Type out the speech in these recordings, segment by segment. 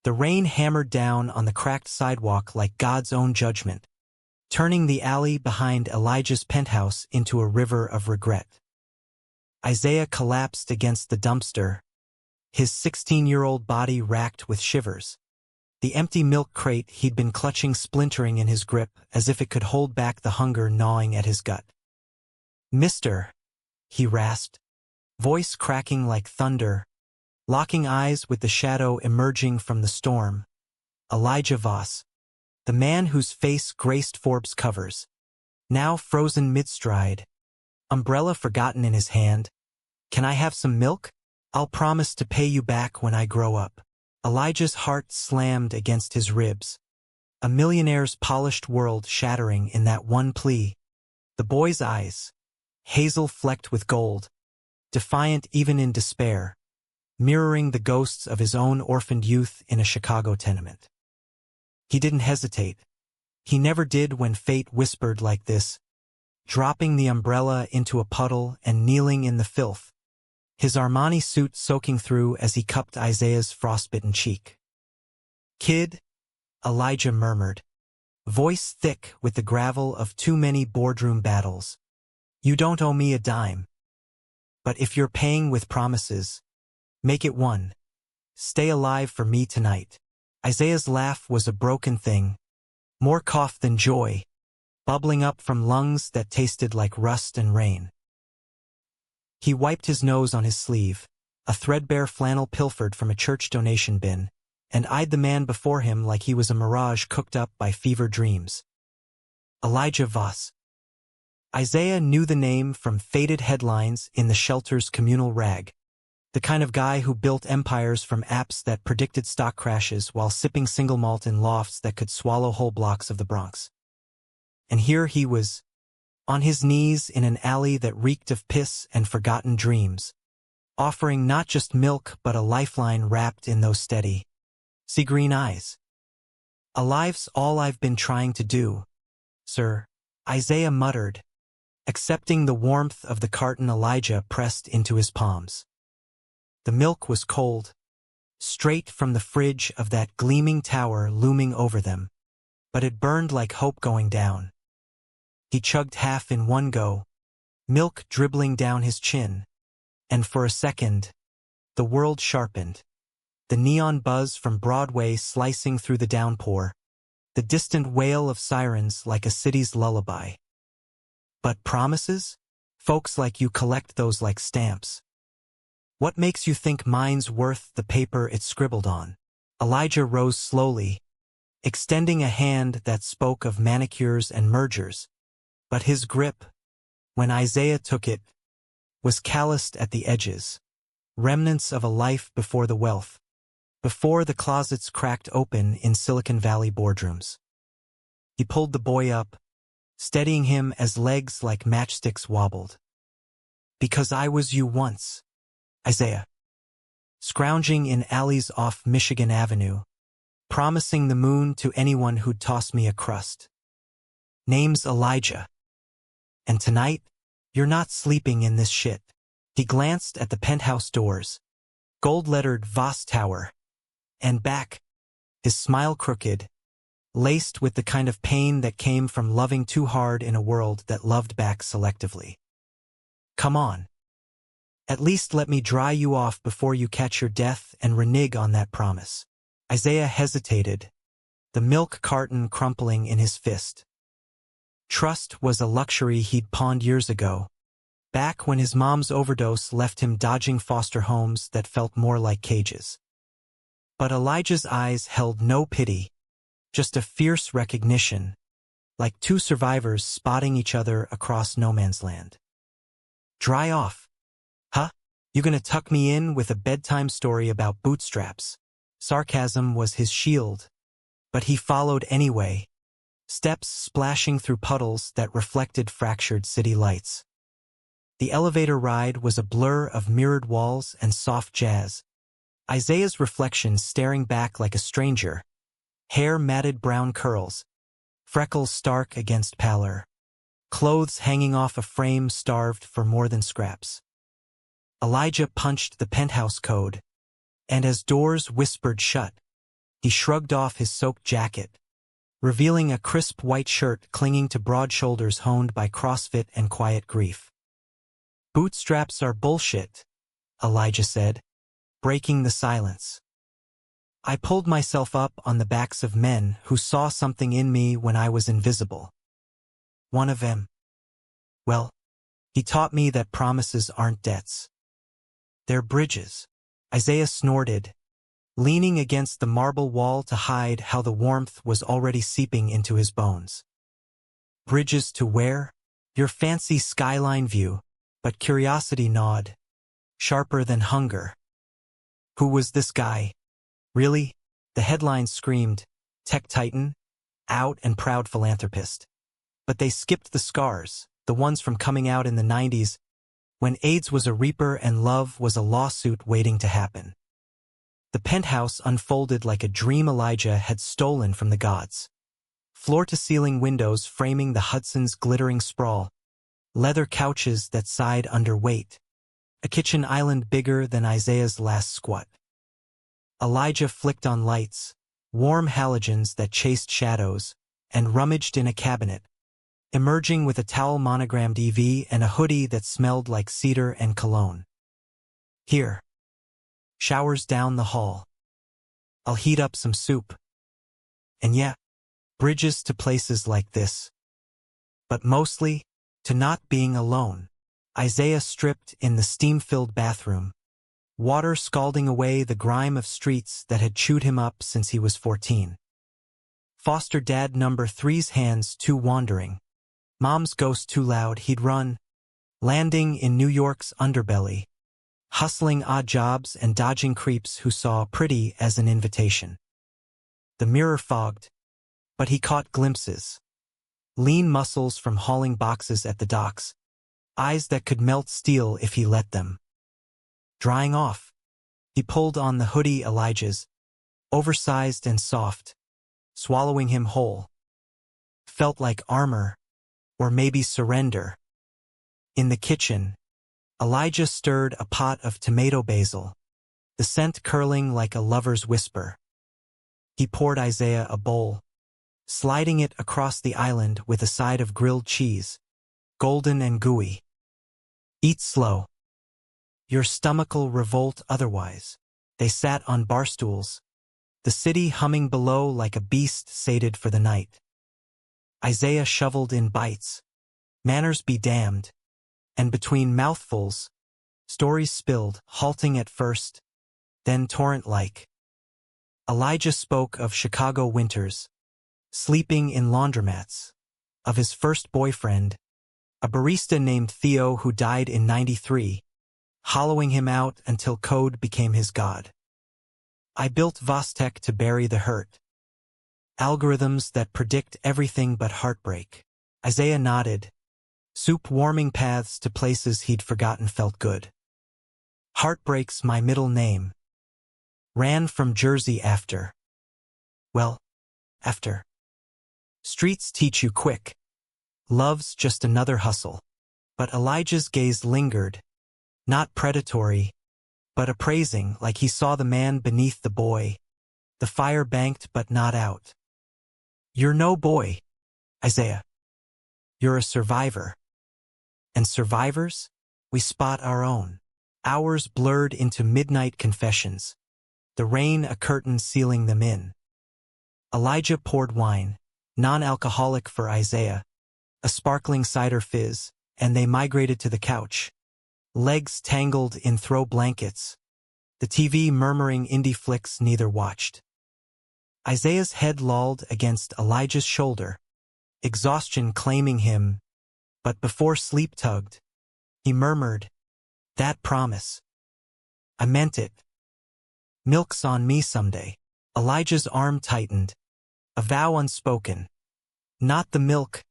The rain hammered down on the cracked sidewalk like God's own judgment, turning the alley behind Elijah's penthouse into a river of regret. Isaiah collapsed against the dumpster, his 16-year-old body racked with shivers. The empty milk crate he'd been clutching splintering in his grip as if it could hold back the hunger gnawing at his gut. "Mister," he rasped, voice cracking like thunder, locking eyes with the shadow emerging from the storm. Elijah Voss, the man whose face graced Forbes covers, now frozen mid-stride, umbrella forgotten in his hand. "Can I have some milk? I'll promise to pay you back when I grow up." Elijah's heart slammed against his ribs, a millionaire's polished world shattering in that one plea. The boy's eyes, hazel flecked with gold, defiant even in despair, mirroring the ghosts of his own orphaned youth in a Chicago tenement. He didn't hesitate. He never did when fate whispered like this, dropping the umbrella into a puddle and kneeling in the filth, his Armani suit soaking through as he cupped Isaiah's frostbitten cheek. "Kid," Elijah murmured, voice thick with the gravel of too many boardroom battles, "you don't owe me a dime. But if you're paying with promises, make it one. Stay alive for me tonight." Isaiah's laugh was a broken thing, more cough than joy, bubbling up from lungs that tasted like rust and rain. He wiped his nose on his sleeve, a threadbare flannel pilfered from a church donation bin, and eyed the man before him like he was a mirage cooked up by fever dreams. Elijah Voss. Isaiah knew the name from faded headlines in the shelter's communal rag, the kind of guy who built empires from apps that predicted stock crashes while sipping single malt in lofts that could swallow whole blocks of the Bronx. And here he was, on his knees in an alley that reeked of piss and forgotten dreams, offering not just milk but a lifeline wrapped in those steady, sea green eyes. "Alive's all I've been trying to do, sir," Isaiah muttered, accepting the warmth of the carton Elijah pressed into his palms. The milk was cold, straight from the fridge of that gleaming tower looming over them, but it burned like hope going down. He chugged half in one go, milk dribbling down his chin, and for a second, the world sharpened, the neon buzz from Broadway slicing through the downpour, the distant wail of sirens like a city's lullaby. But promises? Folks like you collect those like stamps. What makes you think mine's worth the paper it's scribbled on? Elijah rose slowly, extending a hand that spoke of manicures and mergers. But his grip, when Isaiah took it, was calloused at the edges, remnants of a life before the wealth, before the closets cracked open in Silicon Valley boardrooms. He pulled the boy up, steadying him as legs like matchsticks wobbled. "Because I was you once, Isaiah. Scrounging in alleys off Michigan Avenue, promising the moon to anyone who'd toss me a crust. Name's Elijah. And tonight, you're not sleeping in this shit." He glanced at the penthouse doors, gold-lettered Voss Tower, and back, his smile crooked, laced with the kind of pain that came from loving too hard in a world that loved back selectively. "Come on. At least let me dry you off before you catch your death and renege on that promise." Isaiah hesitated, the milk carton crumpling in his fist. Trust was a luxury he'd pawned years ago, back when his mom's overdose left him dodging foster homes that felt more like cages. But Elijah's eyes held no pity, just a fierce recognition, like two survivors spotting each other across no man's land. "Dry off? Huh? You gonna tuck me in with a bedtime story about bootstraps?" Sarcasm was his shield, but he followed anyway, steps splashing through puddles that reflected fractured city lights. The elevator ride was a blur of mirrored walls and soft jazz, Isaiah's reflection staring back like a stranger, hair matted brown curls, freckles stark against pallor, clothes hanging off a frame starved for more than scraps. Elijah punched the penthouse code, and as doors whispered shut, he shrugged off his soaked jacket, revealing a crisp white shirt clinging to broad shoulders honed by CrossFit and quiet grief. "Bootstraps are bullshit," Elijah said, breaking the silence. "I pulled myself up on the backs of men who saw something in me when I was invisible. One of them, well, he taught me that promises aren't debts. They're bridges." Isaiah snorted, leaning against the marble wall to hide how the warmth was already seeping into his bones. "Bridges to where?" "Your fancy skyline view," but curiosity gnawed, sharper than hunger. Who was this guy? Really? The headlines screamed, "Tech Titan, out and proud philanthropist." But they skipped the scars, the ones from coming out in the 90s, when AIDS was a reaper and love was a lawsuit waiting to happen. The penthouse unfolded like a dream Elijah had stolen from the gods. Floor-to-ceiling windows framing the Hudson's glittering sprawl, leather couches that sighed under weight, a kitchen island bigger than Isaiah's last squat. Elijah flicked on lights, warm halogens that chased shadows, and rummaged in a cabinet, emerging with a towel monogrammed EV and a hoodie that smelled like cedar and cologne. "Here. Showers down the hall. I'll heat up some soup." And yeah, bridges to places like this. But mostly, to not being alone. Isaiah stripped in the steam-filled bathroom, water scalding away the grime of streets that had chewed him up since he was 14. Foster dad number 3's hands too wandering. Mom's ghost too loud, he'd run, landing in New York's underbelly, hustling odd jobs and dodging creeps who saw pretty as an invitation. The mirror fogged, but he caught glimpses. Lean muscles from hauling boxes at the docks, eyes that could melt steel if he let them. Drying off, he pulled on the hoodie Elijah's, oversized and soft, swallowing him whole. Felt like armor, or maybe surrender. In the kitchen, Elijah stirred a pot of tomato basil, the scent curling like a lover's whisper. He poured Isaiah a bowl, sliding it across the island with a side of grilled cheese, golden and gooey. "Eat slow. Your stomach'll revolt otherwise." They sat on barstools, the city humming below like a beast sated for the night. Isaiah shoveled in bites, manners be damned, and between mouthfuls, stories spilled, halting at first, then torrent-like. Elijah spoke of Chicago winters, sleeping in laundromats, of his first boyfriend, a barista named Theo who died in '93, hollowing him out until code became his god. "I built Vostek to bury the hurt. Algorithms that predict everything but heartbreak." Isaiah nodded. Soup warming paths to places he'd forgotten felt good. "Heartbreak's my middle name. Ran from Jersey after. Well, after. Streets teach you quick. Love's just another hustle." But Elijah's gaze lingered, not predatory, but appraising, like he saw the man beneath the boy, the fire banked but not out. "You're no boy, Isaiah. You're a survivor. And survivors, we spot our own." Hours blurred into midnight confessions, the rain a curtain sealing them in. Elijah poured wine, non-alcoholic for Isaiah, a sparkling cider fizz, and they migrated to the couch, legs tangled in throw blankets, the TV murmuring indie flicks neither watched. Isaiah's head lolled against Elijah's shoulder, exhaustion claiming him, but before sleep tugged, he murmured, "That promise. I meant it. Milk's on me someday." Elijah's arm tightened, a vow unspoken. "Not the milk,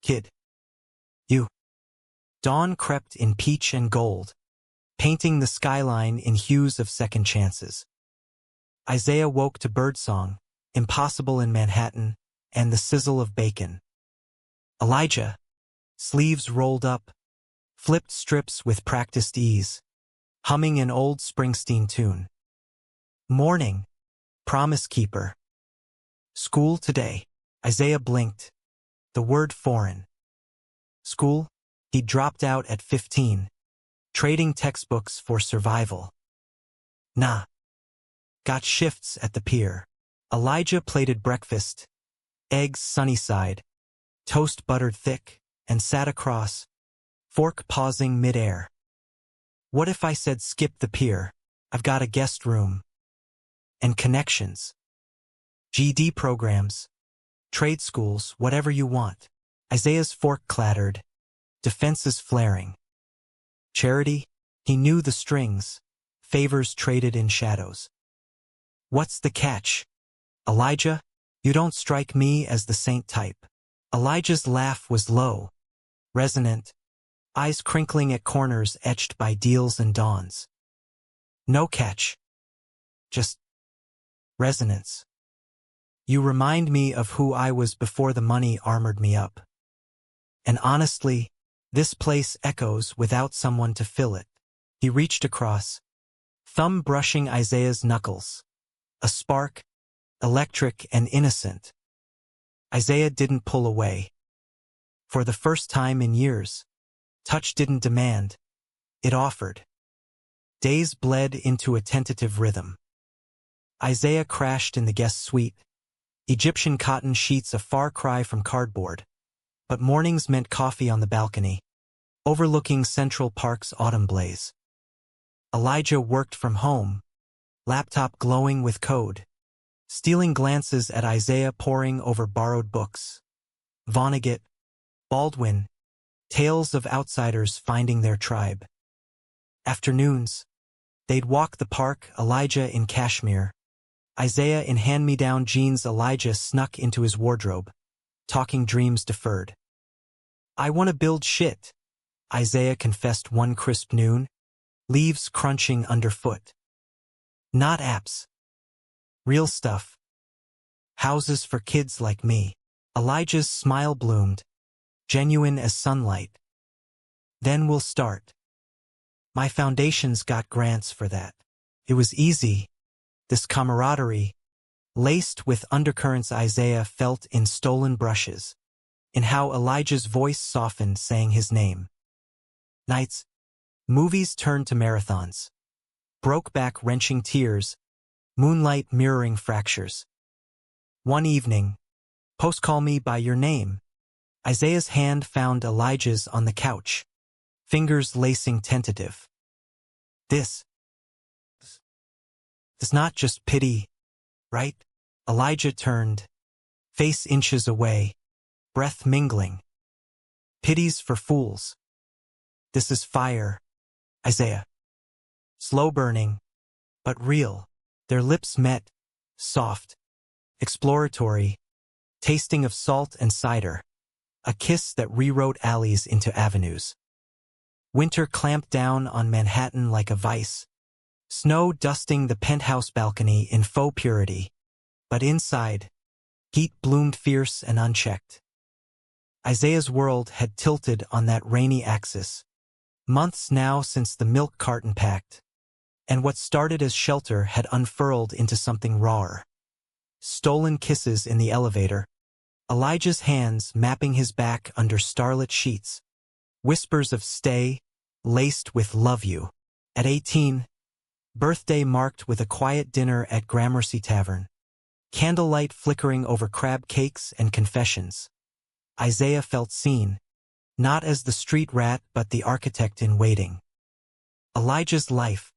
kid. You." Dawn crept in peach and gold, painting the skyline in hues of second chances. Isaiah woke to birdsong, impossible in Manhattan, and the sizzle of bacon. Elijah, sleeves rolled up, flipped strips with practiced ease, humming an old Springsteen tune. "Morning." Promise keeper. School today. Isaiah blinked. The word foreign. School? He dropped out at 15. Trading textbooks for survival. Nah. Got shifts at the pier. Elijah plated breakfast. Eggs sunny side. Toast buttered thick, and sat across. Fork pausing midair. What if I said skip the pier? I've got a guest room. And connections. GD programs. Trade schools, whatever you want. Isaiah's fork clattered. Defenses flaring. Charity? He knew the strings. Favors traded in shadows. What's the catch? Elijah? You don't strike me as the saint type. Elijah's laugh was low. Resonant. Eyes crinkling at corners etched by deals and dawns. No catch. Just resonance. You remind me of who I was before the money armored me up. And honestly, this place echoes without someone to fill it. He reached across, thumb brushing Isaiah's knuckles. A spark, electric and innocent. Isaiah didn't pull away. For the first time in years, touch didn't demand, it offered. Days bled into a tentative rhythm. Isaiah crashed in the guest suite. Egyptian cotton sheets a far cry from cardboard. But mornings meant coffee on the balcony, overlooking Central Park's autumn blaze. Elijah worked from home, laptop glowing with code, stealing glances at Isaiah poring over borrowed books. Vonnegut, Baldwin, tales of outsiders finding their tribe. Afternoons, they'd walk the park, Elijah in cashmere, Isaiah in hand-me-down jeans. Elijah snuck into his wardrobe, talking dreams deferred. I want to build shit, Isaiah confessed one crisp noon, leaves crunching underfoot. Not apps. Real stuff. Houses for kids like me. Elijah's smile bloomed, genuine as sunlight. Then we'll start. My foundation's got grants for that. It was easy. This camaraderie, laced with undercurrents Isaiah felt in stolen brushes, in how Elijah's voice softened saying his name. Nights, movies turned to marathons. Broke back wrenching tears, moonlight mirroring fractures. One evening, post-call me by your name. Isaiah's hand found Elijah's on the couch, fingers lacing tentative. This is not just pity, right? Elijah turned, face inches away, breath mingling. Pity's for fools. This is fire, Isaiah. Slow burning, but real. Their lips met, soft, exploratory, tasting of salt and cider, a kiss that rewrote alleys into avenues. Winter clamped down on Manhattan like a vice, snow dusting the penthouse balcony in faux purity, but inside, heat bloomed fierce and unchecked. Isaiah's world had tilted on that rainy axis, months now since the milk carton packed, and what started as shelter had unfurled into something rawer. Stolen kisses in the elevator, Elijah's hands mapping his back under starlit sheets, whispers of stay, laced with love you. At 18, birthday marked with a quiet dinner at Gramercy Tavern, candlelight flickering over crab cakes and confessions. Isaiah felt seen, not as the street rat but the architect in waiting. Elijah's life,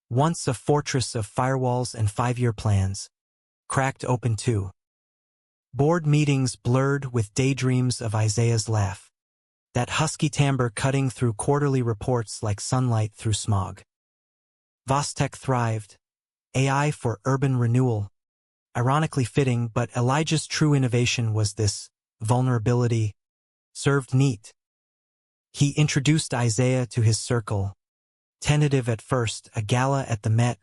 once a fortress of firewalls and 5-year plans, cracked open too. Board meetings blurred with daydreams of Isaiah's laugh, that husky timbre cutting through quarterly reports like sunlight through smog. Vostech thrived, AI for urban renewal, ironically fitting, but Elijah's true innovation was this vulnerability, served neat. He introduced Isaiah to his circle, tentative at first, a gala at the Met,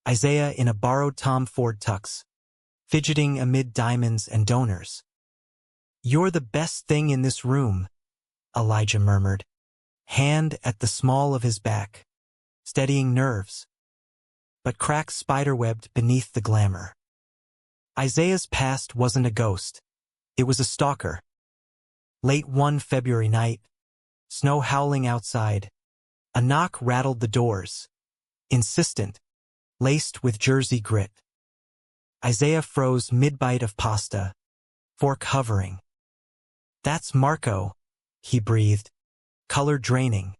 Isaiah in a borrowed Tom Ford tux, fidgeting amid diamonds and donors. You're the best thing in this room, Elijah murmured, hand at the small of his back, steadying nerves. But cracks spiderwebbed beneath the glamour. Isaiah's past wasn't a ghost. It was a stalker. Late one February night, snow howling outside, a knock rattled the doors, insistent, laced with Jersey grit. Isaiah froze mid-bite of pasta, fork hovering. "That's Marco," he breathed, color draining.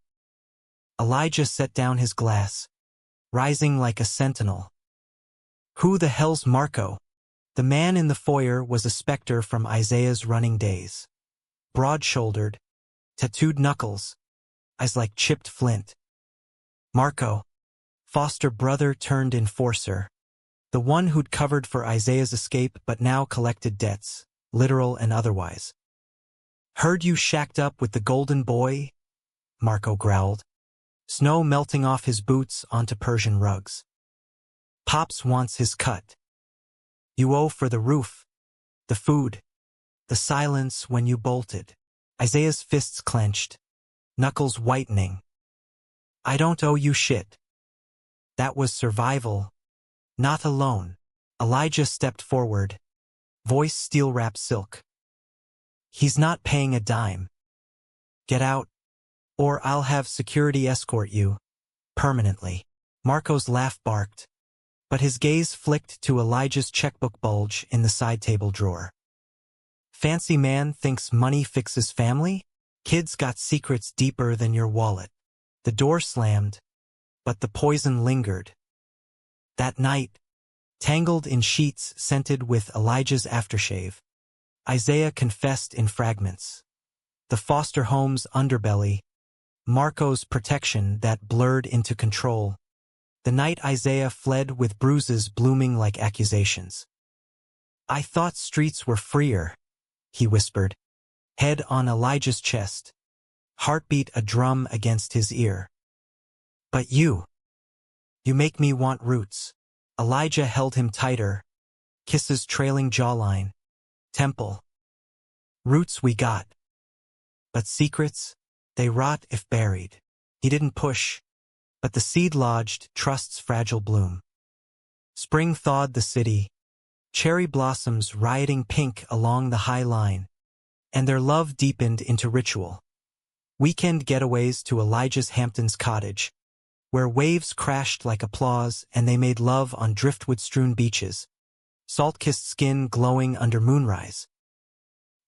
Elijah set down his glass, rising like a sentinel. "Who the hell's Marco?" The man in the foyer was a specter from Isaiah's running days. Broad-shouldered, tattooed knuckles, eyes like chipped flint. Marco, foster brother turned enforcer. The one who'd covered for Isaiah's escape but now collected debts, literal and otherwise. "Heard you shacked up with the golden boy?" Marco growled, snow melting off his boots onto Persian rugs. "Pops wants his cut. You owe for the roof, the food, the silence when you bolted." Isaiah's fists clenched, knuckles whitening. "I don't owe you shit. That was survival, not a loan." Elijah stepped forward, voice steel-wrapped silk. "He's not paying a dime. Get out, or I'll have security escort you, permanently." Marco's laugh barked, but his gaze flicked to Elijah's checkbook bulge in the side table drawer. "Fancy man thinks money fixes family? Kids got secrets deeper than your wallet." The door slammed, but the poison lingered. That night, tangled in sheets scented with Elijah's aftershave, Isaiah confessed in fragments. The foster home's underbelly, Marco's protection that blurred into control. The night Isaiah fled with bruises blooming like accusations. "I thought streets were freer," he whispered, head on Elijah's chest, heartbeat a drum against his ear. "But you make me want roots." Elijah held him tighter, kisses trailing jawline. "Temple. Roots we got. But secrets, they rot if buried." He didn't push, but the seed lodged trust's fragile bloom. Spring thawed the city, cherry blossoms rioting pink along the high line, and their love deepened into ritual. Weekend getaways to Elijah's Hamptons cottage, where waves crashed like applause and they made love on driftwood-strewn beaches, salt-kissed skin glowing under moonrise.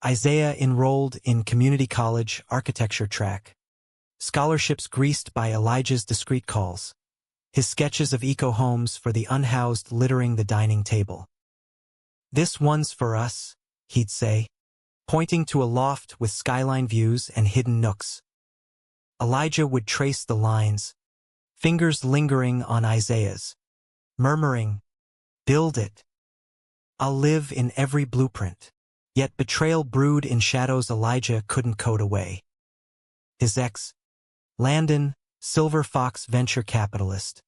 Isaiah enrolled in community college architecture track, scholarships greased by Elijah's discreet calls, his sketches of eco-homes for the unhoused littering the dining table. "This one's for us," he'd say, pointing to a loft with skyline views and hidden nooks. Elijah would trace the lines, fingers lingering on Isaiah's, murmuring, "Build it. I'll live in every blueprint." Yet betrayal brewed in shadows Elijah couldn't code away. His ex, Landon, Silver Fox venture capitalist,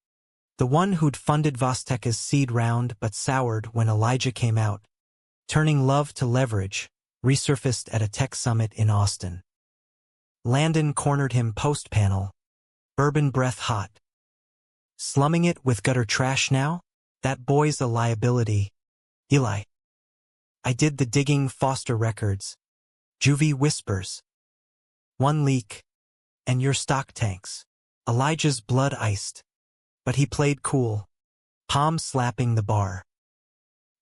the one who'd funded Vosteka's seed round but soured when Elijah came out, turning love to leverage, resurfaced at a tech summit in Austin. Landon cornered him post-panel, bourbon breath hot. "Slumming it with gutter trash now? That boy's a liability. Eli. I did the digging Foster records. Juvie whispers. One leak, and your stock tanks." Elijah's blood iced, but he played cool, palm slapping the bar.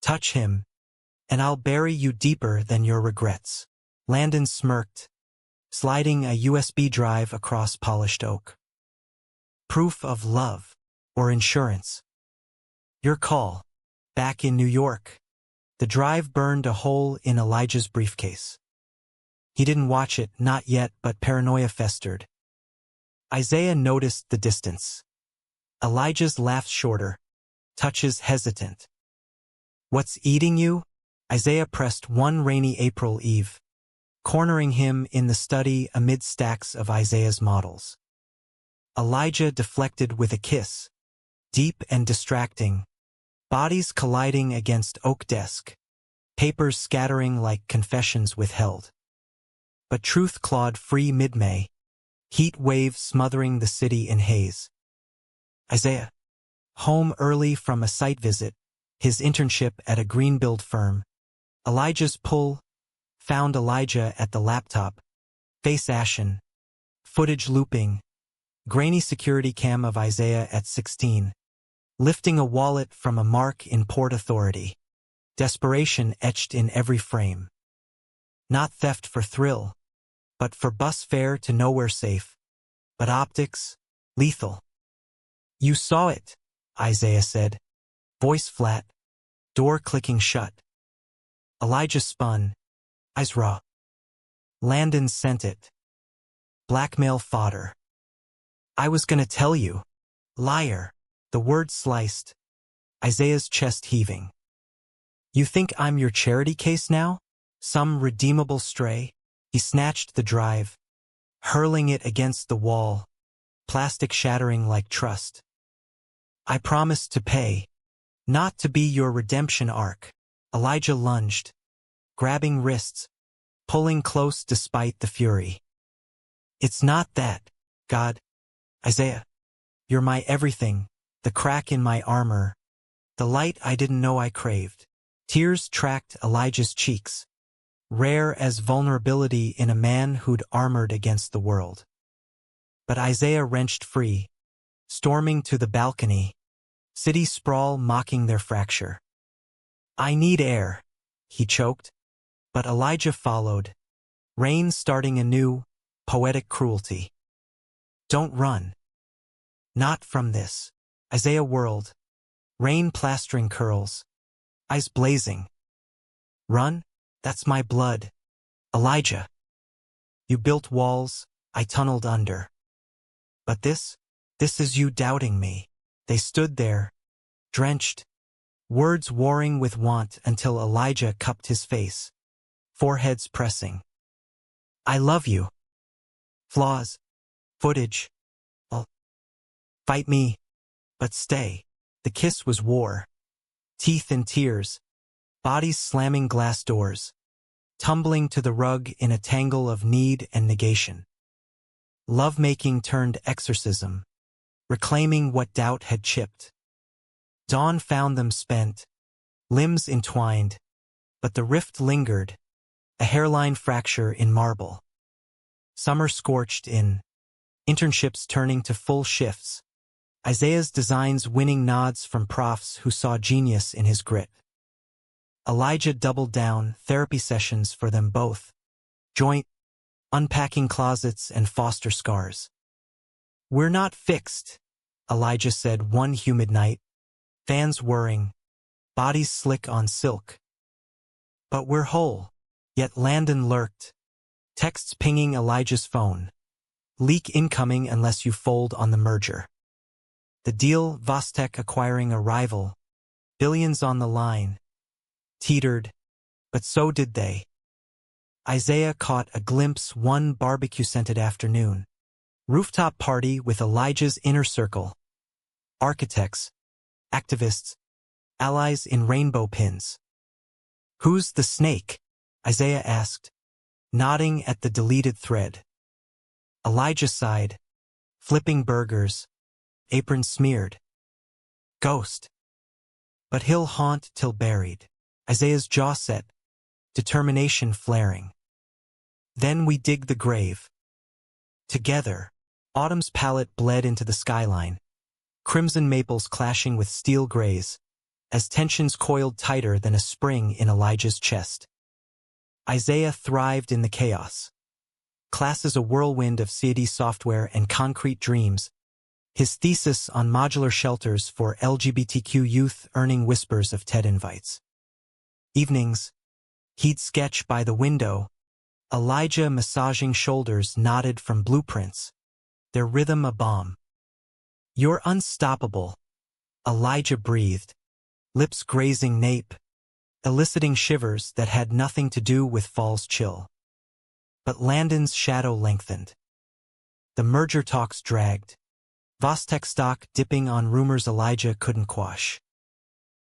"Touch him, and I'll bury you deeper than your regrets." Landon smirked, sliding a USB drive across polished oak. "Proof of love, or insurance?" "Your call." Back in New York, the drive burned a hole in Elijah's briefcase. He didn't watch it, not yet, but paranoia festered. Isaiah noticed the distance. Elijah's laugh shorter, touches hesitant. "What's eating you?" Isaiah pressed one rainy April eve, cornering him in the study amid stacks of Isaiah's models. Elijah deflected with a kiss, deep and distracting, bodies colliding against oak desk, papers scattering like confessions withheld. But truth clawed free mid-May, heat wave smothering the city in haze. Isaiah, home early from a site visit, his internship at a greenbuild firm. Elijah's pull found Elijah at the laptop, face ashen, footage looping, grainy security cam of Isaiah at 16, lifting a wallet from a mark in Port Authority. Desperation etched in every frame. Not theft for thrill, but for bus fare to nowhere safe. But optics, lethal. You saw it, Isaiah said, voice flat, door clicking shut. Elijah spun, eyes raw. Landon sent it. Blackmail fodder. I was gonna tell you. Liar. The word sliced. Isaiah's chest heaving. You think I'm your charity case now? Some redeemable stray? He snatched the drive, hurling it against the wall, plastic shattering like trust. I promised to pay, not to be your redemption arc. Elijah lunged, grabbing wrists, pulling close despite the fury. It's not that, God. Isaiah, you're my everything, the crack in my armor, the light I didn't know I craved. Tears tracked Elijah's cheeks, rare as vulnerability in a man who'd armored against the world. But Isaiah wrenched free, storming to the balcony, city sprawl mocking their fracture. I need air, he choked, but Elijah followed, rain starting anew, poetic cruelty. Don't run. Not from this. Isaiah whirled, rain plastering curls, eyes blazing. Run? That's my blood. Elijah. You built walls, I tunneled under. But this is you doubting me. They stood there, drenched, words warring with want until Elijah cupped his face, foreheads pressing. I love you. Flaws, footage, all. Fight me, but stay. The kiss was war. Teeth and tears, bodies slamming glass doors, tumbling to the rug in a tangle of need and negation. Love-making turned exorcism, reclaiming what doubt had chipped. Dawn found them spent, limbs entwined, but the rift lingered, a hairline fracture in marble. Summer scorched in, internships turning to full shifts, Isaiah's designs winning nods from profs who saw genius in his grit. Elijah doubled down, therapy sessions for them both, joint, unpacking closets and foster scars. We're not fixed, Elijah said one humid night, fans whirring, bodies slick on silk. But we're whole. Yet Landon lurked, texts pinging Elijah's phone. Leak incoming unless you fold on the merger. The deal, Vostek acquiring a rival, billions on the line, teetered, but so did they. Isaiah caught a glimpse one barbecue-scented afternoon. Rooftop party with Elijah's inner circle. Architects, activists, allies in rainbow pins. Who's the snake? Isaiah asked, nodding at the deleted thread. Elijah sighed, flipping burgers, apron smeared. Ghost. But he'll haunt till buried. Isaiah's jaw set, determination flaring. Then we dig the grave. Together, autumn's palette bled into the skyline, crimson maples clashing with steel grays, as tensions coiled tighter than a spring in Elijah's chest. Isaiah thrived in the chaos. Classes a whirlwind of CD software and concrete dreams, his thesis on modular shelters for LGBTQ youth earning whispers of TED invites. Evenings, he'd sketch by the window, Elijah massaging shoulders knotted from blueprints, their rhythm a bomb. You're unstoppable, Elijah breathed, lips grazing nape, eliciting shivers that had nothing to do with fall's chill. But Landon's shadow lengthened. The merger talks dragged, Vostek stock dipping on rumors Elijah couldn't quash.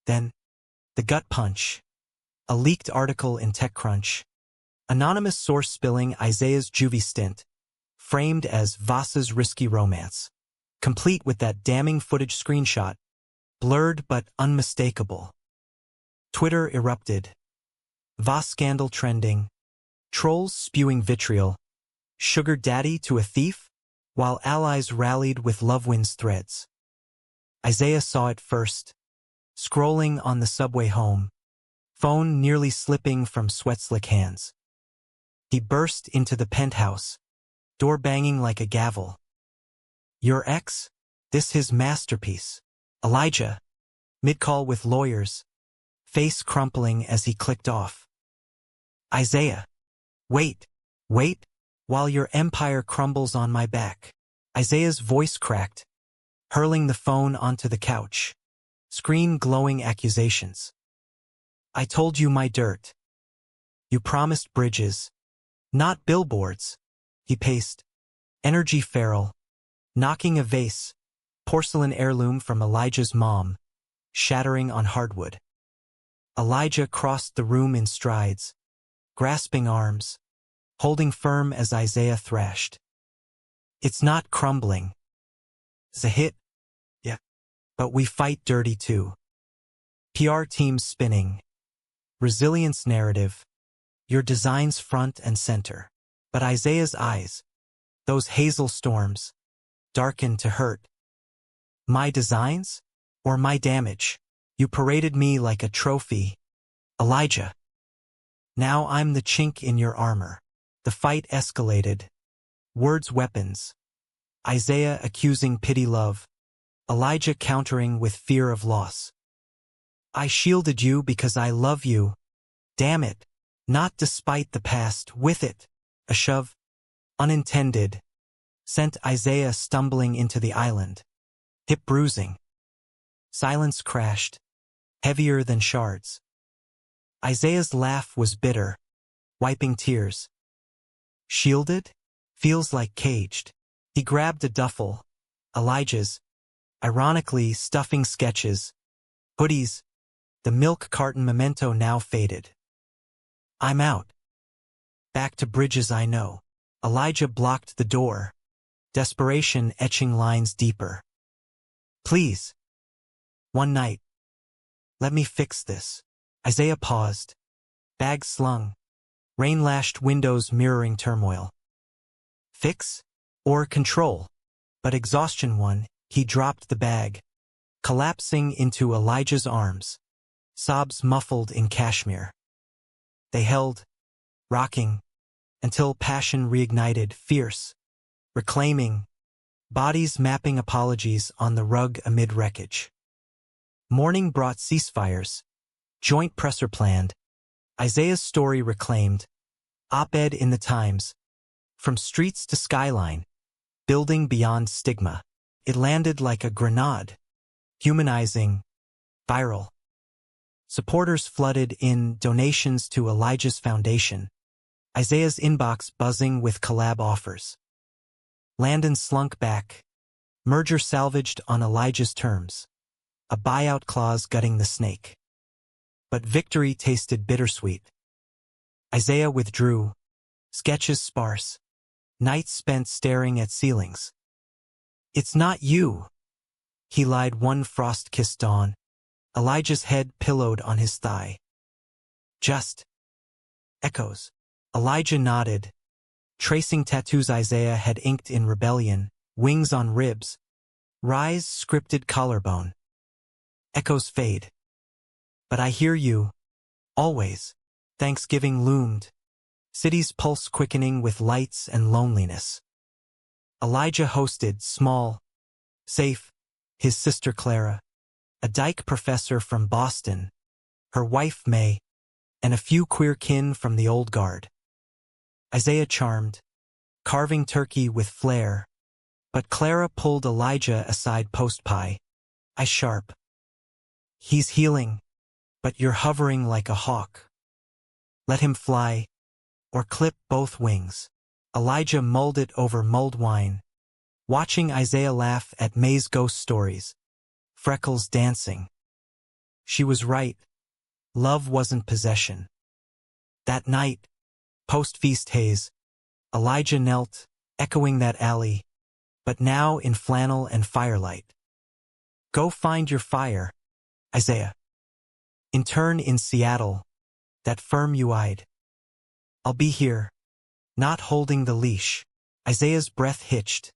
Then, the gut punch. A leaked article in TechCrunch. Anonymous source spilling Isaiah's juvie stint, framed as Voss's risky romance. Complete with that damning footage screenshot, blurred but unmistakable. Twitter erupted. Voss scandal trending. Trolls spewing vitriol. Sugar daddy to a thief? While allies rallied with love wins threads. Isaiah saw it first. Scrolling on the subway home. Phone nearly slipping from sweat-slick hands. He burst into the penthouse. Door banging like a gavel. Your ex? This his masterpiece. Elijah. Mid-call with lawyers. Face crumpling as he clicked off. Isaiah. Wait. While your empire crumbles on my back. Isaiah's voice cracked, hurling the phone onto the couch. Screen glowing accusations. I told you my dirt. You promised bridges. Not billboards. He paced. Energy feral. Knocking a vase. Porcelain heirloom from Elijah's mom. Shattering on hardwood. Elijah crossed the room in strides. Grasping arms. Holding firm as Isaiah thrashed. It's not crumbling. It's a hit. Yeah. But we fight dirty too. PR team spinning. Resilience narrative. Your designs front and center. But Isaiah's eyes. Those hazel storms. Darkened to hurt. My designs? Or my damage? You paraded me like a trophy. Elijah. Now I'm the chink in your armor. The fight escalated. Words weapons. Isaiah accusing pity love. Elijah countering with fear of loss. I shielded you because I love you. Damn it. Not despite the past, with it. A shove. Unintended. Sent Isaiah stumbling into the island. Hip bruising. Silence crashed. Heavier than shards. Isaiah's laugh was bitter. Wiping tears. Shielded? Feels like caged. He grabbed a duffel. Elijah's. Ironically stuffing sketches. Hoodies. The milk carton memento now faded. I'm out. Back to bridges I know. Elijah blocked the door. Desperation etching lines deeper. Please. One night. Let me fix this. Isaiah paused. Bag slung. Rain-lashed windows mirroring turmoil. Fix? Or control? But exhaustion won, he dropped the bag. Collapsing into Elijah's arms. Sobs muffled in cashmere. They held, rocking, until passion reignited, fierce, reclaiming, bodies mapping apologies on the rug amid wreckage. Morning brought ceasefires, joint presser planned, Isaiah's story reclaimed, op-ed in the Times, from streets to skyline, building beyond stigma. It landed like a grenade, humanizing, viral. Supporters flooded in donations to Elijah's foundation, Isaiah's inbox buzzing with collab offers. Landon slunk back, merger salvaged on Elijah's terms, a buyout clause gutting the snake. But victory tasted bittersweet. Isaiah withdrew, sketches sparse, nights spent staring at ceilings. It's not you, he lied one frost-kissed dawn, Elijah's head pillowed on his thigh. Just echoes. Elijah nodded, tracing tattoos Isaiah had inked in rebellion, wings on ribs, rise scripted collarbone. Echoes fade. But I hear you, always. Thanksgiving loomed, city's pulse quickening with lights and loneliness. Elijah hosted, small, safe, his sister Clara, a dyke professor from Boston, her wife May, and a few queer kin from the old guard. Isaiah charmed, carving turkey with flair, but Clara pulled Elijah aside post-pie. I sharp. He's healing, but you're hovering like a hawk. Let him fly, or clip both wings. Elijah mulled it over mulled wine, watching Isaiah laugh at May's ghost stories, freckles dancing. She was right. Love wasn't possession. That night, post-feast haze, Elijah knelt, echoing that alley, but now in flannel and firelight. Go find your fire, Isaiah. Intern in Seattle, that firm you eyed. I'll be here, not holding the leash. Isaiah's breath hitched,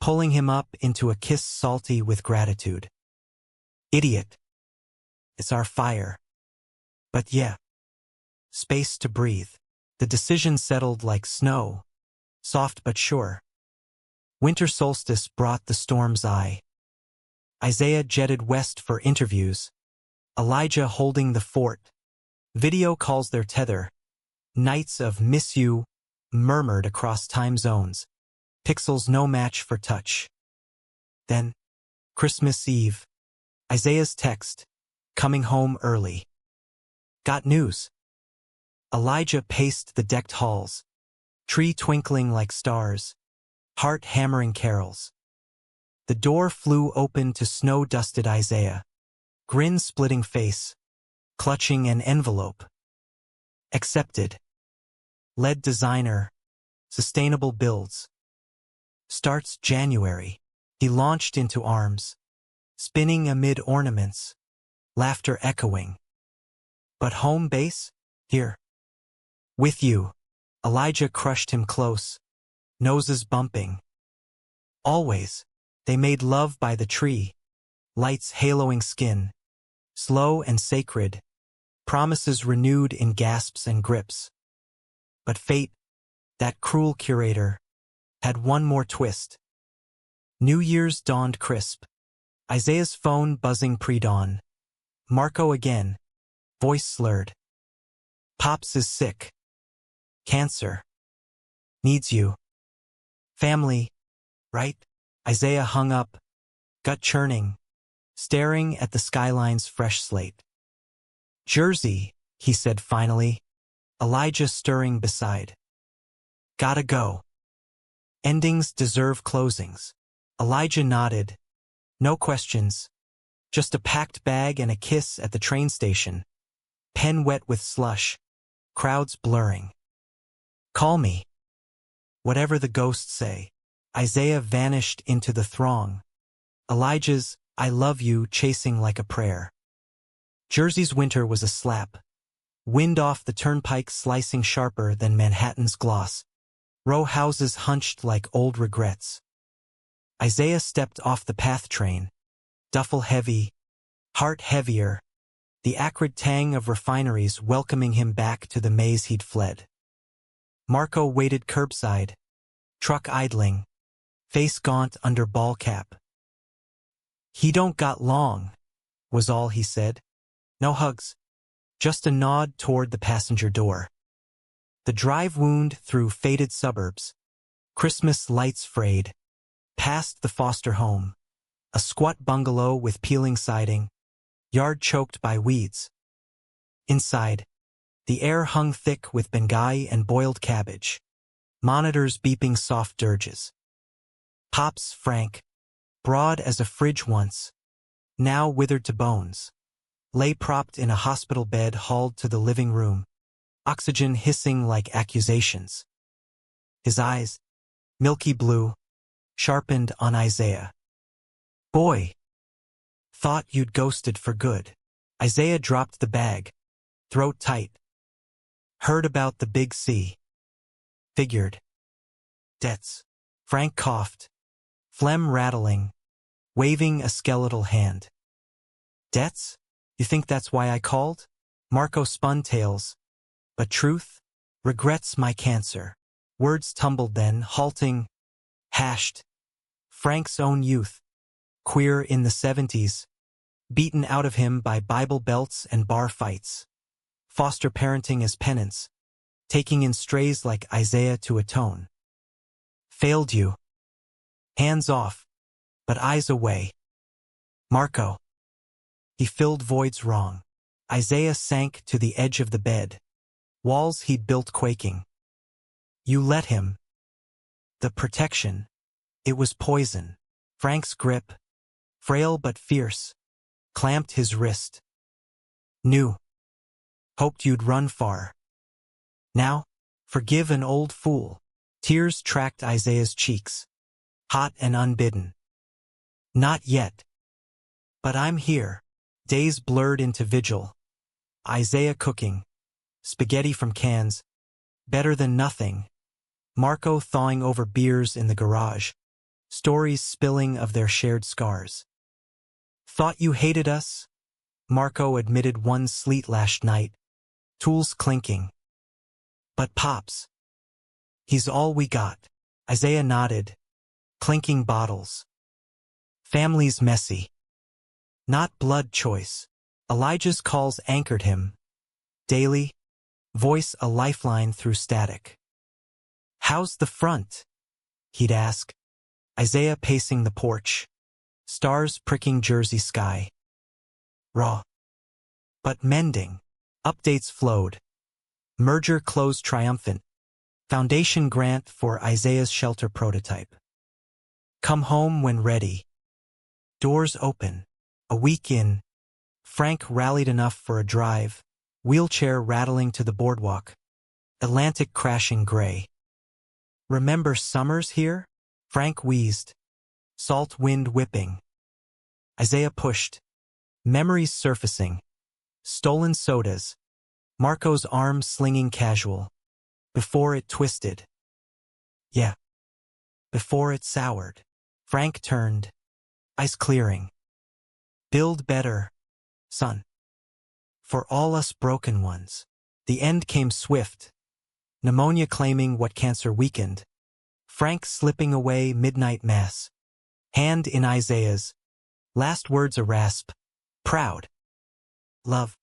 pulling him up into a kiss salty with gratitude. Idiot. It's our fire. But yeah. Space to breathe. The decision settled like snow, soft but sure. Winter solstice brought the storm's eye. Isaiah jetted west for interviews, Elijah holding the fort. Video calls their tether. Nights of miss you murmured across time zones. Pixels no match for touch. Then, Christmas Eve. Isaiah's text, coming home early. Got news. Elijah paced the decked halls, tree twinkling like stars, heart hammering carols. The door flew open to snow-dusted Isaiah, grin-splitting face, clutching an envelope. Accepted. Lead designer, sustainable builds. Starts January. He launched into arms, spinning amid ornaments, laughter echoing. But home base? Here. With you. Elijah crushed him close, noses bumping. Always. They made love by the tree, lights haloing skin, slow and sacred, promises renewed in gasps and grips. But fate, that cruel curator, had one more twist. New Year's dawned crisp. Isaiah's phone buzzing pre-dawn. Marco again, voice slurred. Pops is sick. Cancer. Needs you. Family, right? Isaiah hung up, gut churning, staring at the skyline's fresh slate. Jersey, he said finally, Elijah stirring beside. Gotta go. Endings deserve closings. Elijah nodded. No questions. Just a packed bag and a kiss at the train station. Pen wet with slush. Crowds blurring. Call me. Whatever the ghosts say. Isaiah vanished into the throng. Elijah's I love you chasing like a prayer. Jersey's winter was a slap. Wind off the turnpike slicing sharper than Manhattan's gloss. Row houses hunched like old regrets. Isaiah stepped off the PATH train. Duffel heavy, heart heavier, the acrid tang of refineries welcoming him back to the maze he'd fled. Marco waited curbside, truck idling, face gaunt under ball cap. He don't got long, was all he said. No hugs, just a nod toward the passenger door. The drive wound through faded suburbs, Christmas lights frayed, past the Foster home, a squat bungalow with peeling siding, yard choked by weeds. Inside, the air hung thick with Bengay and boiled cabbage, monitors beeping soft dirges. Pops Frank, broad as a fridge once, now withered to bones, lay propped in a hospital bed hauled to the living room, oxygen hissing like accusations. His eyes, milky blue, sharpened on Isaiah. Boy, thought you'd ghosted for good. Isaiah dropped the bag, throat tight. Heard about the big C. Figured. Debts. Frank coughed, phlegm rattling, waving a skeletal hand. Debts? You think that's why I called? Marco spun tales. But truth? Regrets my cancer. Words tumbled then, halting, hashed. Frank's own youth. Queer in the 70s. Beaten out of him by Bible belts and bar fights. Foster parenting as penance. Taking in strays like Isaiah to atone. Failed you. Hands off, but eyes away. Marco. He filled voids wrong. Isaiah sank to the edge of the bed. Walls he'd built quaking. You let him. The protection. It was poison. Frank's grip, frail but fierce, clamped his wrist. Knew. Hoped you'd run far. Now, forgive an old fool. Tears tracked Isaiah's cheeks. Hot and unbidden. Not yet. But I'm here. Days blurred into vigil. Isaiah cooking. Spaghetti from cans. Better than nothing. Marco thawing over beers in the garage. Stories spilling of their shared scars. Thought you hated us? Marco admitted one sleet-lashed night. Tools clinking. But Pops. He's all we got. Isaiah nodded. Clinking bottles. Family's messy. Not blood choice. Elijah's calls anchored him. Daily. Voice a lifeline through static. How's the front? He'd ask. Isaiah pacing the porch. Stars pricking Jersey sky. Raw. But mending. Updates flowed. Merger closed triumphant. Foundation grant for Isaiah's shelter prototype. Come home when ready. Doors open. A week in. Frank rallied enough for a drive. Wheelchair rattling to the boardwalk. Atlantic crashing gray. Remember summers here? Frank wheezed. Salt wind whipping. Isaiah pushed. Memories surfacing. Stolen sodas. Marco's arm slinging casual. Before it twisted. Yeah. Before it soured. Frank turned. Ice clearing. Build better, son. For all us broken ones. The end came swift. Pneumonia claiming what cancer weakened. Frank slipping away midnight mass. Hand in Isaiah's. Last words a rasp. Proud. Love.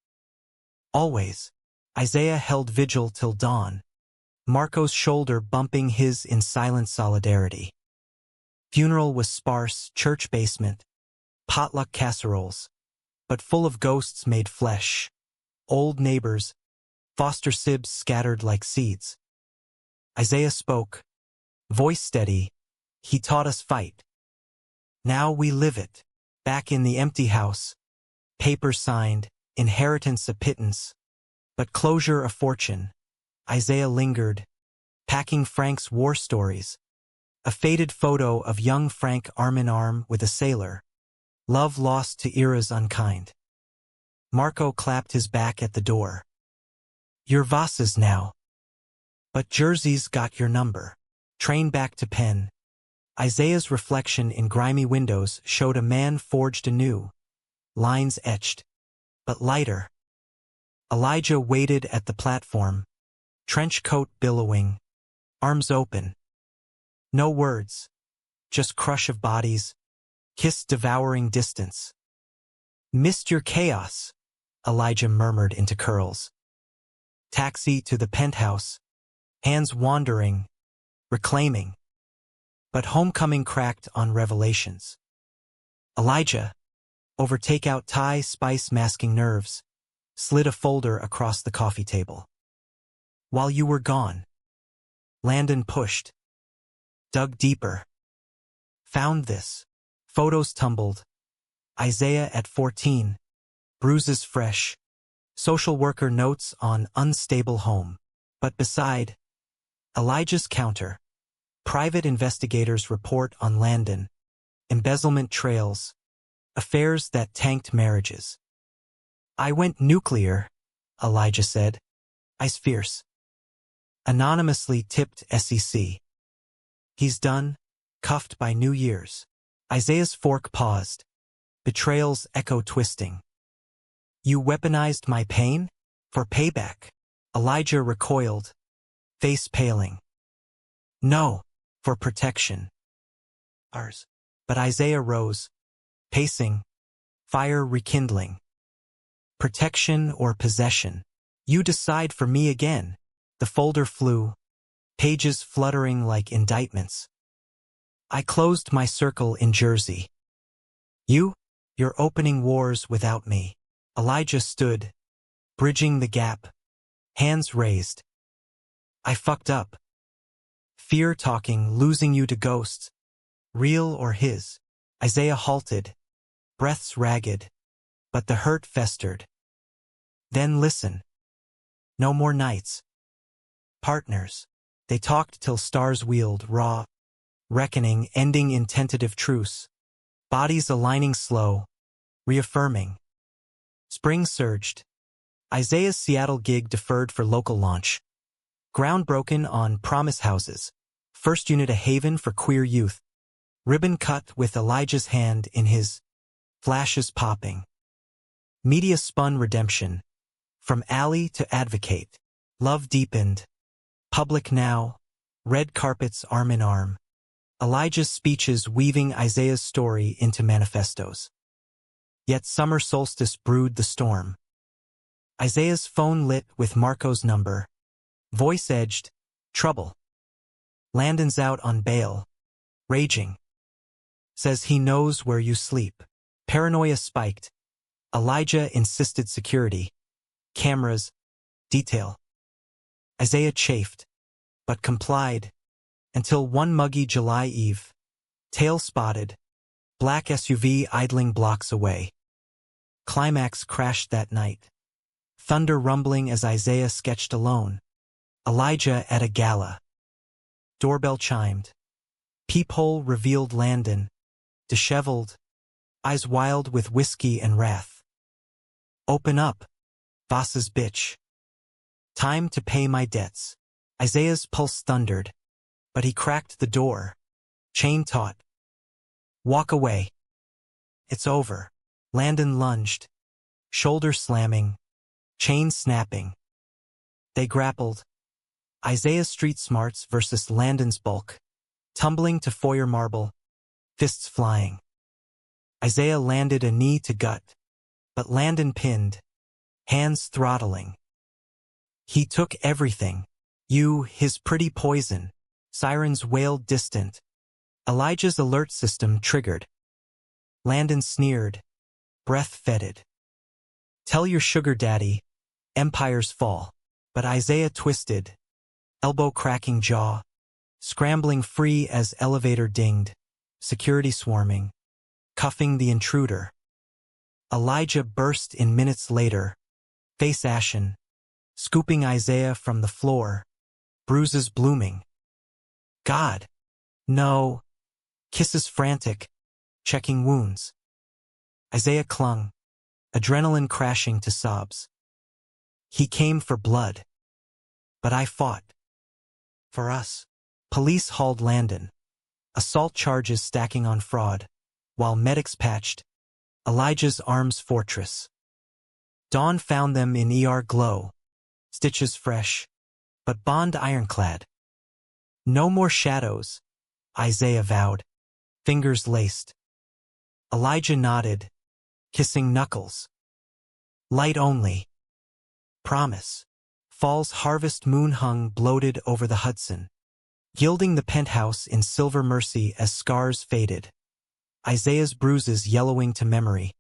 Always. Isaiah held vigil till dawn. Marco's shoulder bumping his in silent solidarity. Funeral was sparse, church basement. Potluck casseroles. But full of ghosts made flesh. Old neighbors. Foster sibs scattered like seeds. Isaiah spoke. Voice steady. He taught us fight. Now we live it. Back in the empty house. Paper signed. Inheritance a pittance. But closure a fortune. Isaiah lingered. Packing Frank's war stories. A faded photo of young Frank arm in arm with a sailor. Love lost to eras unkind. Marco clapped his back at the door. Your Vases now. But Jersey's got your number. Train back to Penn. Isaiah's reflection in grimy windows showed a man forged anew. Lines etched. But lighter. Elijah waited at the platform. Trench coat billowing. Arms open. No words. Just crush of bodies. Kiss devouring distance. Missed your chaos, Elijah murmured into curls. Taxi to the penthouse. Hands wandering. Reclaiming. But homecoming cracked on revelations. Elijah, over takeout Thai spice masking nerves, slid a folder across the coffee table. While you were gone. Landon pushed. Dug deeper. Found this. Photos tumbled. Isaiah at 14. Bruises fresh. Social worker notes on unstable home. But beside, Elijah's counter. Private investigators report on Landon. Embezzlement trails. Affairs that tanked marriages. I went nuclear, Elijah said. Ice fierce. Anonymously tipped SEC. He's done, cuffed by New Year's. Isaiah's fork paused. Betrayal's echo twisting. You weaponized my pain? For payback. Elijah recoiled. Face paling. No, for protection. Ours. But Isaiah rose. Pacing. Fire rekindling. Protection or possession. You decide for me again. The folder flew. Pages fluttering like indictments. I closed my circle in Jersey. You? You're opening wars without me. Elijah stood. Bridging the gap. Hands raised. I fucked up. Fear talking, losing you to ghosts. Real or his. Isaiah halted. Breaths ragged. But the hurt festered. Then listen. No more nights. Partners. They talked till stars wheeled, raw. Reckoning ending in tentative truce. Bodies aligning slow. Reaffirming. Spring surged. Isaiah's Seattle gig deferred for local launch. Ground broken on Promise Houses. First unit a haven for queer youth. Ribbon cut with Elijah's hand in his. Flashes popping. Media spun redemption. From alley to advocate. Love deepened. Public now. Red carpets arm in arm. Elijah's speeches weaving Isaiah's story into manifestos. Yet summer solstice brewed the storm. Isaiah's phone lit with Marco's number. Voice edged. Trouble. Landon's out on bail. Raging. Says he knows where you sleep. Paranoia spiked. Elijah insisted security. Cameras. Detail. Isaiah chafed, but complied, until one muggy July eve. Tail spotted. Black SUV idling blocks away. Climax crashed that night. Thunder rumbling as Isaiah sketched alone. Elijah at a gala. Doorbell chimed. Peephole revealed Landon, disheveled, eyes wild with whiskey and wrath. Open up, boss's bitch. Time to pay my debts. Isaiah's pulse thundered, but he cracked the door. Chain taut. Walk away. It's over. Landon lunged, shoulder slamming, chain snapping. They grappled. Isaiah's street smarts versus Landon's bulk, tumbling to foyer marble, fists flying. Isaiah landed a knee to gut, but Landon pinned, hands throttling. He took everything. You, his pretty poison. Sirens wailed distant. Elijah's alert system triggered. Landon sneered, breath fetid. Tell your sugar daddy, empires fall. But Isaiah twisted, elbow cracking jaw, scrambling free as elevator dinged, security swarming, cuffing the intruder. Elijah burst in minutes later, face ashen, scooping Isaiah from the floor, bruises blooming. God, no. Kisses frantic, checking wounds. Isaiah clung, adrenaline crashing to sobs. He came for blood. But I fought. For us. Police hauled Landon. Assault charges stacking on fraud, while medics patched Elijah's arms fortress. Dawn found them in ER glow, stitches fresh, but bond ironclad. No more shadows, Isaiah vowed, fingers laced. Elijah nodded, kissing knuckles. Light only. Promise. Fall's harvest moon hung bloated over the Hudson, gilding the penthouse in silver mercy as scars faded. Isaiah's bruises yellowing to memory.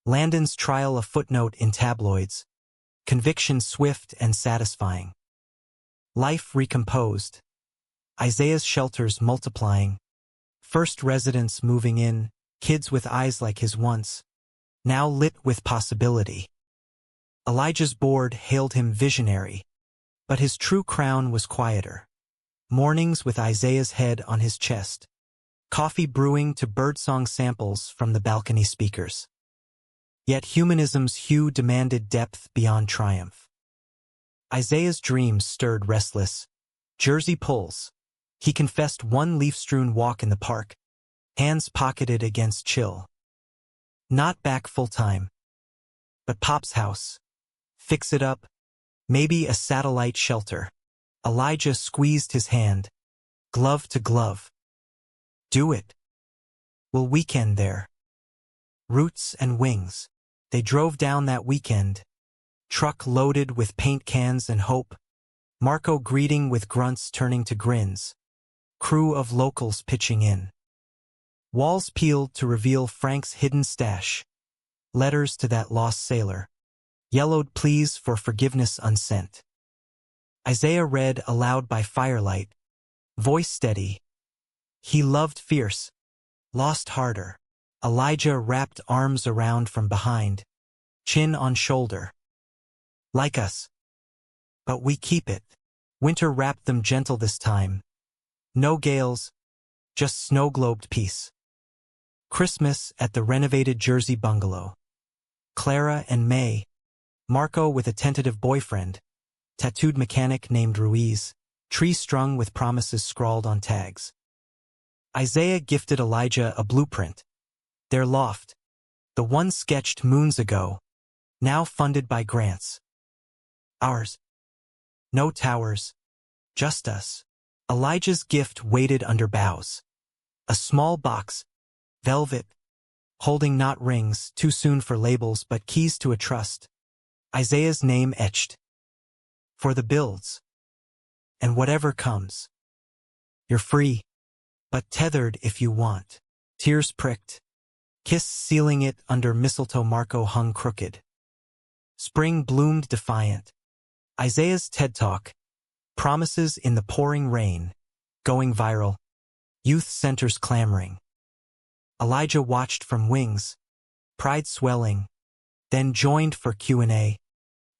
Landon's trial a footnote in tabloids. Conviction swift and satisfying. Life recomposed. Isaiah's shelters multiplying. First residents moving in, kids with eyes like his once, now lit with possibility. Elijah's board hailed him visionary, but his true crown was quieter. Mornings with Isaiah's head on his chest, coffee brewing to birdsong samples from the balcony speakers. Yet humanism's hue demanded depth beyond triumph. Isaiah's dreams stirred restless, Jersey pulls. He confessed one leaf-strewn walk in the park, hands pocketed against chill. Not back full-time, but Pop's house. Fix it up, maybe a satellite shelter. Elijah squeezed his hand, glove to glove. Do it. We'll weekend there. Roots and wings. They drove down that weekend, truck loaded with paint cans and hope, Marco greeting with grunts turning to grins, crew of locals pitching in. Walls peeled to reveal Frank's hidden stash, letters to that lost sailor. Yellowed pleas for forgiveness unsent. Isaiah read aloud by firelight, voice steady. He loved fierce, lost harder. Elijah wrapped arms around from behind, chin on shoulder. Like us. But we keep it. Winter wrapped them gentle this time. No gales, just snow-globed peace. Christmas at the renovated Jersey bungalow. Clara and May, Marco with a tentative boyfriend, tattooed mechanic named Ruiz, tree strung with promises scrawled on tags. Isaiah gifted Elijah a blueprint. Their loft, the one sketched moons ago, now funded by grants. Ours. No towers, just us. Elijah's gift waited under boughs. A small box, velvet, holding not rings, too soon for labels but keys to a trust. Isaiah's name etched. For the builds. And whatever comes. You're free, but tethered if you want. Tears pricked. Kiss sealing it under mistletoe. Marco hung crooked. Spring bloomed defiant. Isaiah's TED Talk. Promises in the pouring rain. Going viral. Youth centers clamoring. Elijah watched from wings. Pride swelling. Then joined for Q&A.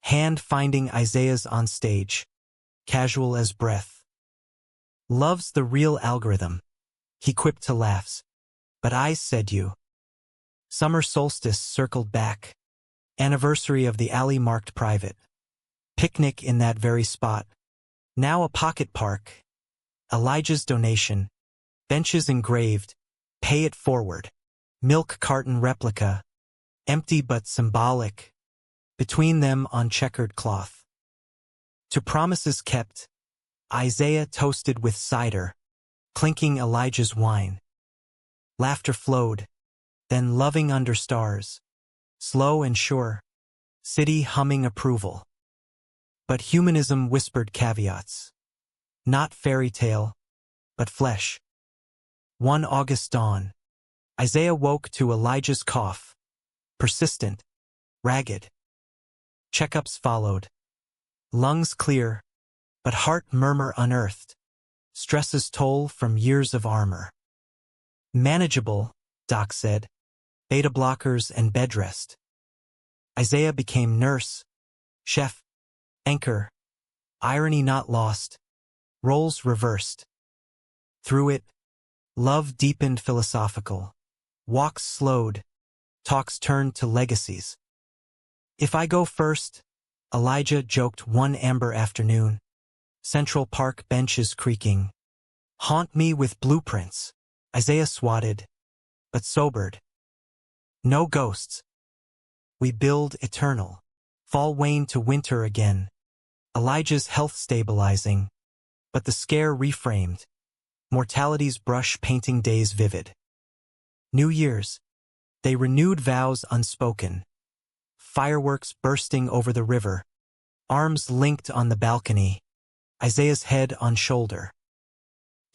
Hand finding Isaiah's on stage. Casual as breath. Love's the real algorithm. He quipped to laughs. But I said you. Summer solstice circled back. Anniversary of the alley marked private. Picnic in that very spot. Now a pocket park. Elijah's donation. Benches engraved. Pay it forward. Milk carton replica. Empty but symbolic. Between them on checkered cloth. To promises kept. Isaiah toasted with cider. Clinking Elijah's wine. Laughter flowed. Then loving under stars. Slow and sure. City humming approval. But humanism whispered caveats. Not fairy tale, but flesh. One August dawn. Isaiah woke to Elijah's cough. Persistent. Ragged. Checkups followed. Lungs clear, but heart murmur unearthed. Stresses toll from years of armor. Manageable, doc said. Beta blockers and bed rest. Isaiah became nurse, chef, anchor. Irony not lost. Roles reversed. Through it, love deepened philosophical. Walks slowed. Talks turned to legacies. If I go first, Elijah joked one amber afternoon. Central Park benches creaking. Haunt me with blueprints. Isaiah swatted, but sobered. No ghosts. We build eternal. Fall wane to winter again. Elijah's health stabilizing, but the scare reframed. Mortality's brush painting days vivid. New Year's. They renewed vows unspoken. Fireworks bursting over the river. Arms linked on the balcony. Isaiah's head on shoulder.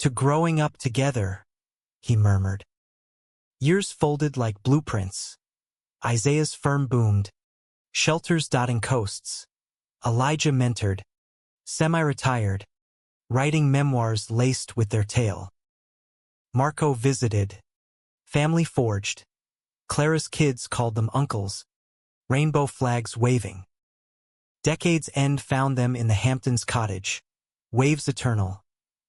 To growing up together, he murmured. Years folded like blueprints. Isaiah's firm boomed. Shelters dotting coasts. Elijah mentored. Semi-retired. Writing memoirs laced with their tale. Marco visited. Family forged. Clara's kids called them uncles. Rainbow flags waving. Decade's end found them in the Hamptons cottage. Waves eternal.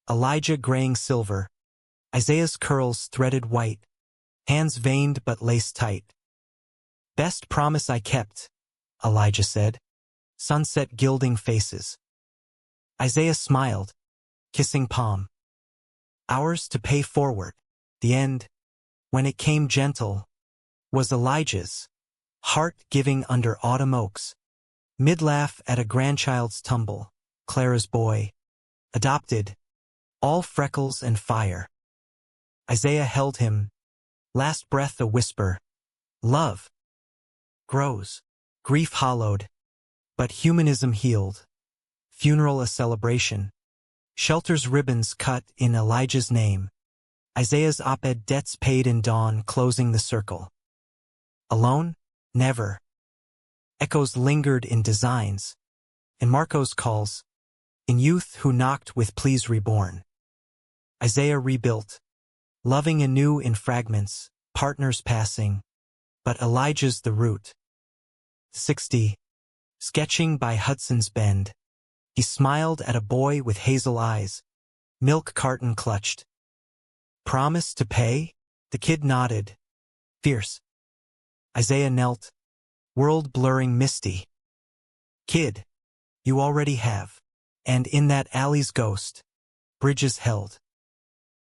Elijah graying silver. Isaiah's curls threaded white. Hands veined but laced tight. Best promise I kept, Elijah said. Sunset gilding faces. Isaiah smiled, kissing palm. Ours to pay forward. The end, when it came gentle, was Elijah's. Heart giving under autumn oaks. Mid-laugh at a grandchild's tumble. Clara's boy. Adopted. All freckles and fire. Isaiah held him. Last breath a whisper. Love. Grows. Grief hollowed. But humanism healed. Funeral a celebration. Shelter's ribbons cut in Elijah's name. Isaiah's op-ed debts paid in dawn closing the circle. Alone? Never. Echoes lingered in designs. In Marco's calls. In youth who knocked with pleas reborn. Isaiah rebuilt. Loving anew in fragments, partners passing. But Elijah's the root. 60. Sketching by Hudson's Bend. He smiled at a boy with hazel eyes. Milk carton clutched. Promise to pay? The kid nodded. Fierce. Isaiah knelt. World blurring misty. Kid, you already have. And in that alley's ghost, bridges held.